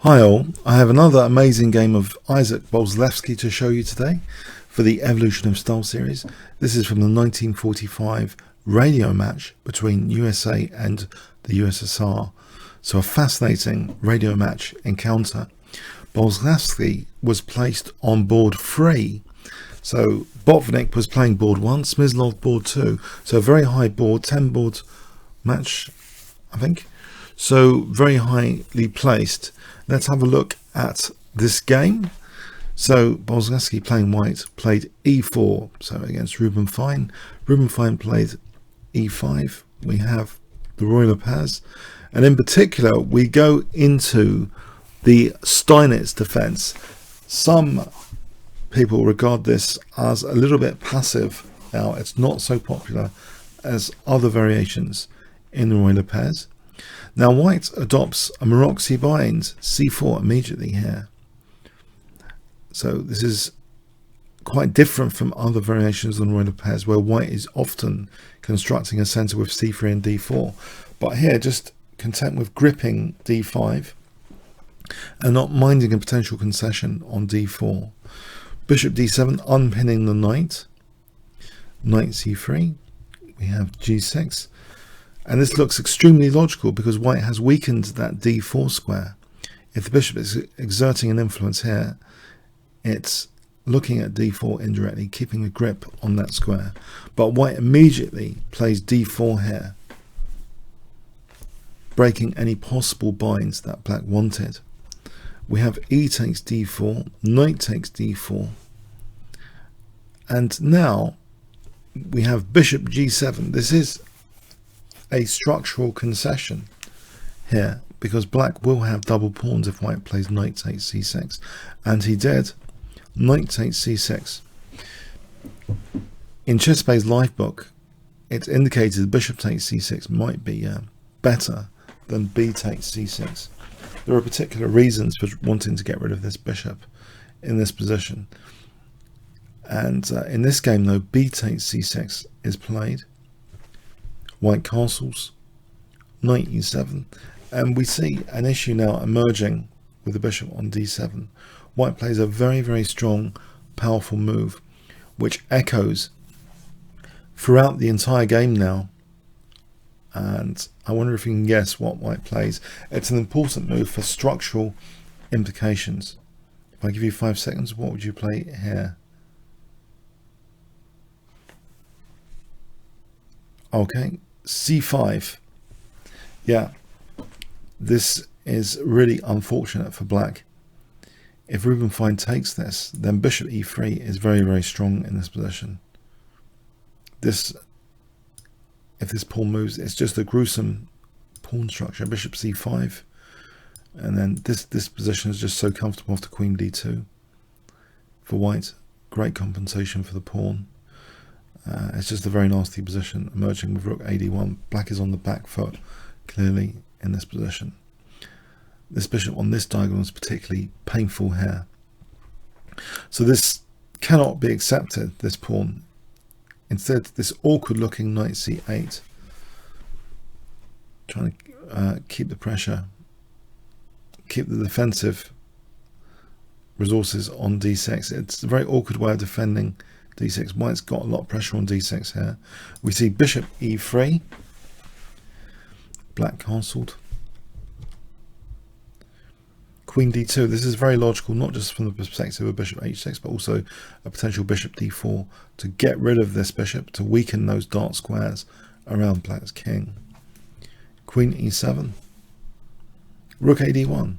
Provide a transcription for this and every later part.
Hi all, I have another amazing game of Isaac Boleslavsky to show you today for the Evolution of Style series. This is from the 1945 radio match between USA and the USSR. So a fascinating radio match encounter. Boleslavsky was placed on board 3. So Botvinnik was playing board 1, Smyslov board 2. So a very high board, 10 board match, I think. So very highly placed. Let's have a look at this game. So Boleslavsky playing white played e4, so against Reuben Fine. Reuben Fine played e5. We have the royal pairs, and in particular we go into the Steinitz defense. Some people regard this as a little bit passive. Now it's not so popular as other variations in the royal pairs. Now white adopts a Maroczy bind c4 immediately here. So this is quite different from other variations on royal pairs where white is often constructing a centre with c3 and d4. But here just content with gripping d5 and not minding a potential concession on d4. Bishop d7 unpinning the knight. Knight c3. We have g6. And this looks extremely logical because white has weakened that d4 square. If the bishop is exerting an influence here, it's looking at d4 indirectly, keeping a grip on that square. But white immediately plays d4 here, breaking any possible binds that black wanted. We have e takes d4, knight takes d4, and now we have bishop g7. This is a structural concession here because black will have double pawns if white plays knight takes c6, and he did. Knight takes c6. In Chessbay's live book, it's indicated bishop takes c6 might be better than b takes c6. There are particular reasons for wanting to get rid of this bishop in this position, and in this game though, b takes c6 is played. White castles, knight e7, and we see an issue now emerging with the bishop on d7. White plays a very, very strong, powerful move, which echoes throughout the entire game now. And I wonder if you can guess what white plays. It's an important move for structural implications. If I give you 5 seconds, what would you play here? Okay, c5. Yeah, this is really unfortunate for black. If Reuben Fine takes this, then bishop e3 is very, very strong in this position. If this pawn moves, it's just a gruesome pawn structure. Bishop c5, and then this position is just so comfortable after queen d2 for white. Great compensation for the pawn. It's just a very nasty position emerging with rook ad1. Black is on the back foot clearly in this position. This bishop on this diagonal is particularly painful here. So this cannot be accepted, this pawn. Instead, this awkward looking knight c8, trying to keep the pressure, keep the defensive resources on d6. It's a very awkward way of defending d6. White's got a lot of pressure on d6 here. We see bishop e3, black castled, queen d2. This is very logical, not just from the perspective of bishop h6, but also a potential bishop d4 to get rid of this bishop, to weaken those dark squares around black's king. Queen e7, rook ad1.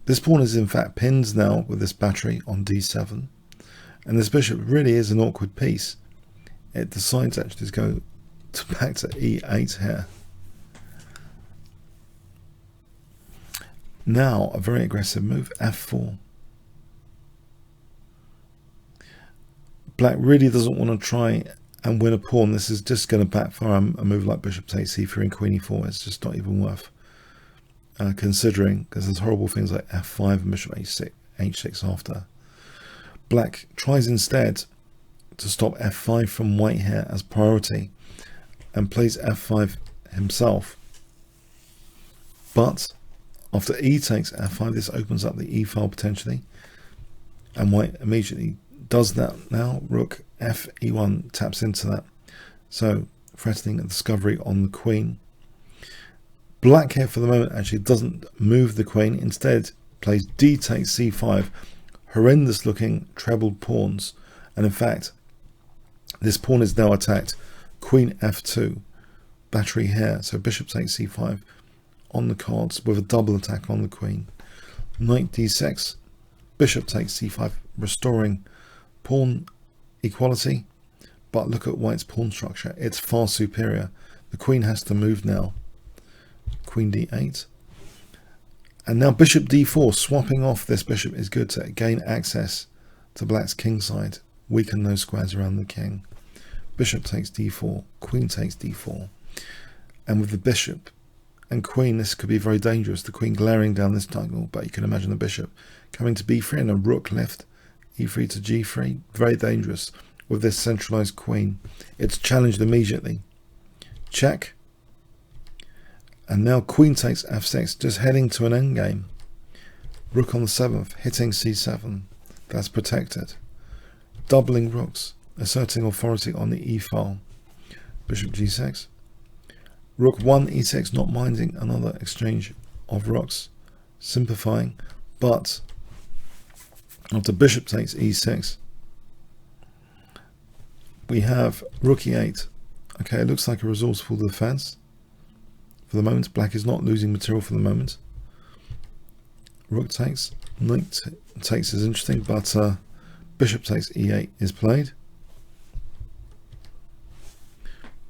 This pawn is in fact pinned now with this battery on d7. And this bishop really is an awkward piece. It decides actually to go back to e8 here. Now a very aggressive move, f4. Black really doesn't want to try and win a pawn. This is just going to backfire. A move like bishop takes c3 and queen e4. It's just not even worth considering, because there's horrible things like f5 and bishop h6 after. Black tries instead to stop f5 from white here as priority and plays f5 himself, but After e takes f5, this opens up the e file potentially, and white immediately does that. Now rook f e1 taps into that, so threatening a discovery on the queen. Black here for the moment actually doesn't move the queen, instead plays d takes c5, horrendous looking trebled pawns, and in fact this pawn is now attacked. Queen f2, battery here, so bishop takes c5 on the cards with a double attack on the queen. Knight d6, bishop takes c5, restoring pawn equality, but look at white's pawn structure, it's far superior. The queen has to move now. Queen d8, and now bishop d4, swapping off this bishop is good to gain access to black's king side, weaken those squares around the king. Bishop takes d4, queen takes d4, and with the bishop and queen this could be very dangerous, the queen glaring down this diagonal, but you can imagine the bishop coming to b3 and a rook lift, e3 to g3, very dangerous with this centralized queen. It's challenged immediately. Check. And now queen takes f6, just heading to an endgame. Rook on the 7th, hitting c7. That's protected. Doubling rooks, asserting authority on the e file. Bishop g6. Rook 1 e6, not minding another exchange of rooks. Simplifying, but after bishop takes e6, we have rook e8. Okay, it looks like a resourceful defense. For the moment, black is not losing material for the moment. Rook takes, knight takes is interesting, but bishop takes e8 is played,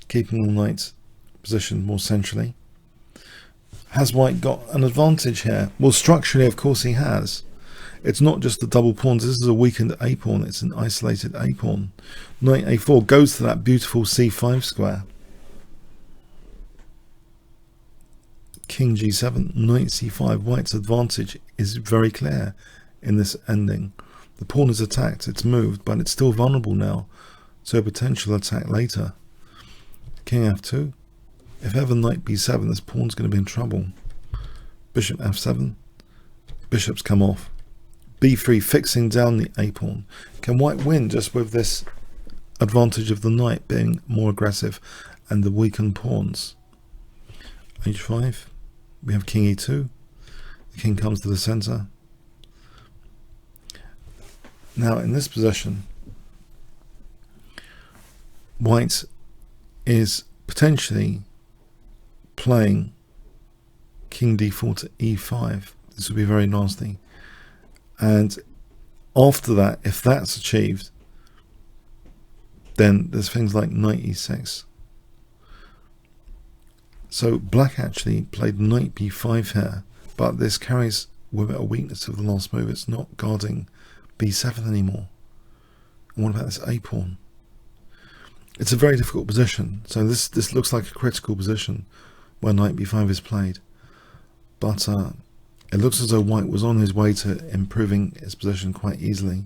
keeping the knight positioned more centrally. Has white got an advantage here? Well, structurally, of course, he has. It's not just the double pawns. This is a weakened a pawn. It's an isolated a pawn. Knight a4 goes to that beautiful c5 square. King g7, knight c5. White's advantage is very clear in this ending. The pawn is attacked, it's moved, but it's still vulnerable now, so a potential attack later. King f2. If ever knight b7, this pawn's going to be in trouble. Bishop f7. Bishops come off. b3 fixing down the a pawn. Can white win just with this advantage of the knight being more aggressive and the weakened pawns? h5. We have king e2. The king comes to the center. Now in this position, white is potentially playing king d4 to e5. This would be very nasty. And after that, if that's achieved, then there's things like knight e6. So black actually played knight b5 here, but this carries with it a weakness of the last move. It's not guarding b7 anymore. And what about this a pawn? It's a very difficult position. So this looks like a critical position where knight b5 is played. But it looks as though white was on his way to improving his position quite easily.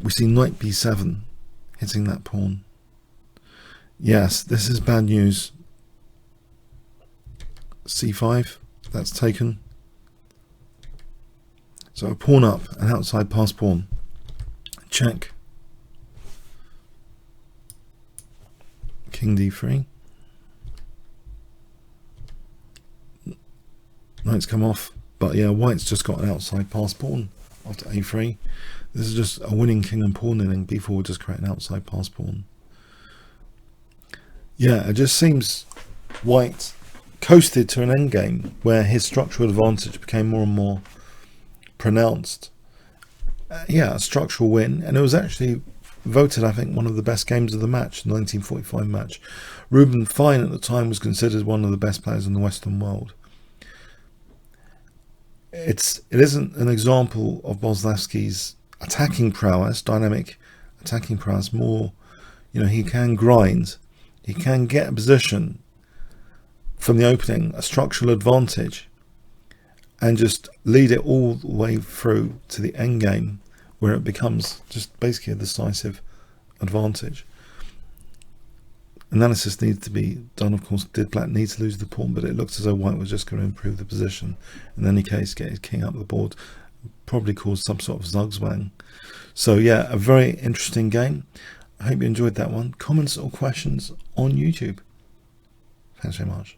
We see knight b7 hitting that pawn. Yes, this is bad news. c5, that's taken. So a pawn up, an outside pass pawn. Check. King d3. Knight's come off, but yeah, white's just got an outside pass pawn after a3. This is just a winning king and pawn inning. b4 will just create an outside pass pawn. Yeah, it just seems white coasted to an endgame where his structural advantage became more and more pronounced. Yeah, a structural win, and it was actually voted, I think, one of the best games of the match, the 1945 match. Reuben at the time was considered one of the best players in the Western world. It isn't an example of Boleslavsky's attacking prowess, dynamic attacking prowess. More, you know, he can grind, he can get a position from the opening, a structural advantage, and just lead it all the way through to the end game, where it becomes just basically a decisive advantage. Analysis needs to be done, of course. Did black need to lose the pawn? But it looks as though white was just going to improve the position. In any case, get his king up the board, probably cause some sort of zugzwang. So yeah, a very interesting game. I hope you enjoyed that one. Comments or questions on YouTube. Thanks very much.